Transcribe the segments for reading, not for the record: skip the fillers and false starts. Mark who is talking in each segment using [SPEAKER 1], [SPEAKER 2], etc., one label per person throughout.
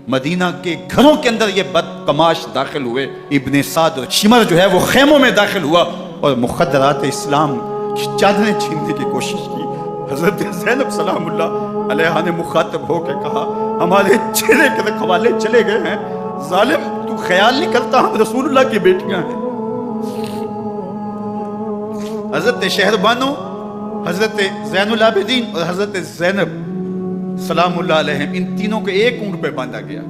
[SPEAKER 1] Medina के घरों के अंदर ये बदकमाश दाखिल हुए। इब्ने साद और शिमर जो है वो खेमों में दाखिल हुआ और मुखद्दरात इस्लाम की चादरें छीनने की कोशिश की। हजरत ज़ैनब सलामुल्लाह अलैहा ने मुखातब होकर कहा, हमारे चेहरे के रखवाले चले गए हैं, जालिम तू ख्याल नहीं करता हम रसूलुल्लाह की बेटियां हैं। हजरत शहरबानो, हजरत ज़ैनुल आबिदीन और हजरत ज़ैनब सलामुल्लाह अलैहिम, इन तीनों को एक ऊंट पे बांधा गया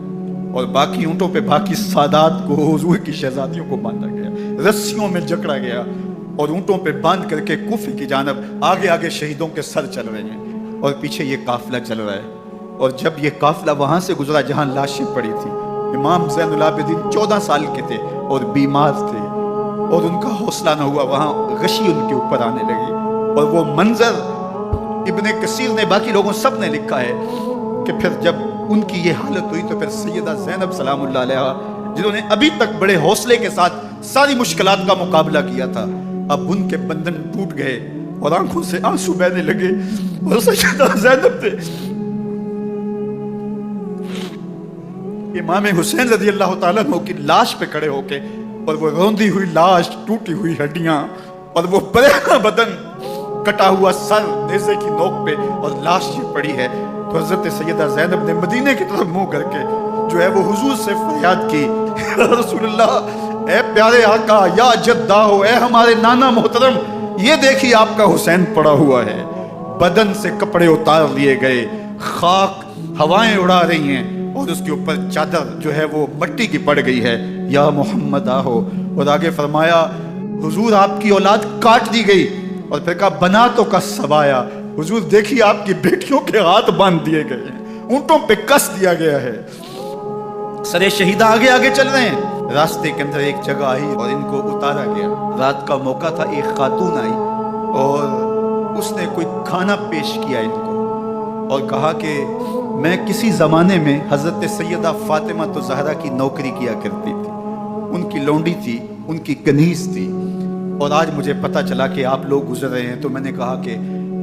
[SPEAKER 1] और बाकी ऊंटों पे बाकी सादात को, हुजूर की शहजादियों को बांधा गया, रस्सियों में जकड़ा गया और ऊंटों पे बांध करके कूफे की जानब आगे आगे शहीदों के सर चल रहे हैं और पीछे ये काफिला चल रहा है। और जब ये काफिला वहां से गुजरा जहां लाशें पड़ी थी, इमाम ज़ैनुल आबिदीन 14 साल के थे और बीमार थे और उनका हौसला न हुआ, वहां गशी उनके ऊपर आने लगी। और वो मंजर इब्ने कसीर ने, बाकी लोगों सब ने लिखा है कि फिर जब उनकी ये हालत हुई तो फिर सैयदा ज़ैनब सलामुल्लाह अलैहा, जिन्होंने अभी तक बड़े हौसले के साथ सारी मुश्किलात का मुकाबला किया था, अब उनके बंधन टूट गए और आंखों से आंसू बहने लगे। और सैयदा ज़ैनब थे इमाम हुसैन रज़ी अल्लाह ताला अन्हु की लाश पे खड़े होके, और वो रोंदी हुई लाश, टूटी हुई हड्डियां और वो बरेना बदन, कटा हुआ सर नेज़े की नोक पे और लाश ये पड़ी है। तो हजरत सैयदा ज़ैनब ने मदीने की तरफ मुंह करके जो है वो हुजूर से फरियाद की, रसूलुल्लाह, ए प्यारे आका, या जद्दा हो, ए हमारे नाना मोहतरम, ये देखिए आपका हुसैन पड़ा हुआ है, बदन से कपड़े उतार लिए गए, खाक हवाएं उड़ा रही हैं और उसके ऊपर चादर जो है वो मट्टी की पड़ गई है, या मोहम्मद आहो। और आगे फरमाया, हुजूर आपकी औलाद काट दी गई, और फिर कहा बना तो कस सबाया, हुजूर देखिए आपकी बेटियों के हाथ बांध दिए गए हैं, ऊंटों पे कस दिया गया है। सरे शहीदा आगे आगे चल रहे हैं, रास्ते के अंदर एक जगह आई और इनको उतारा गया। रात का मौका था, एक खातून आई और उसने कोई खाना पेश किया इनको और कहा कि मैं किसी ज़माने में हज़रत सैयदा फ़ातिमा तो ज़हरा की नौकरी किया करती थी, उनकी लौंडी थी, उनकी कनीज़ थी, और आज मुझे पता चला कि आप लोग गुजर रहे हैं, तो मैंने कहा कि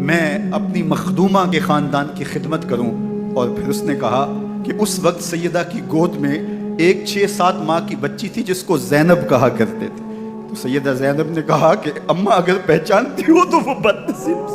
[SPEAKER 1] मैं अपनी मखदूमा के ख़ानदान की खिदमत करूं। और फिर उसने कहा कि उस वक्त सैयदा की गोद में एक 6-7 माह की बच्ची थी जिसको ज़ैनब कहा करते थे। तो सैयदा ज़ैनब ने कहा कि अम्मा अगर पहचानती हो तो वो बदनसीब